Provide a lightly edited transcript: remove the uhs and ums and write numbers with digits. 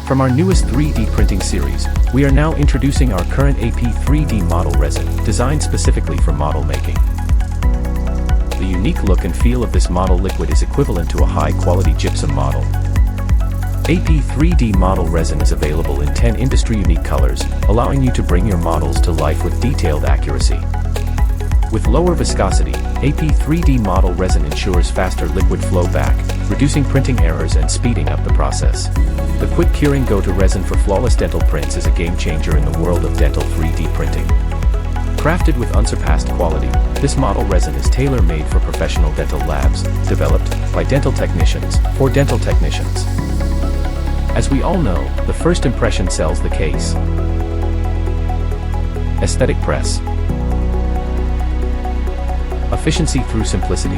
From our newest 3D printing series, we are now introducing our current AP3D Model Resin, designed specifically for model making. The unique look and feel of this model liquid is equivalent to a high-quality gypsum model. AP3D Model Resin is available in 10 industry-unique colors, allowing you to bring your models to life with detailed accuracy. With lower viscosity, AP3D Model Resin ensures faster liquid flow back, reducing printing errors and speeding up the process. The quick curing go-to resin for flawless dental prints is a game-changer in the world of dental 3D printing. Crafted with unsurpassed quality, this model resin is tailor-made for professional dental labs, developed by dental technicians, for dental technicians. As we all know, the first impression sells the case. Aesthetic press. Efficiency through simplicity.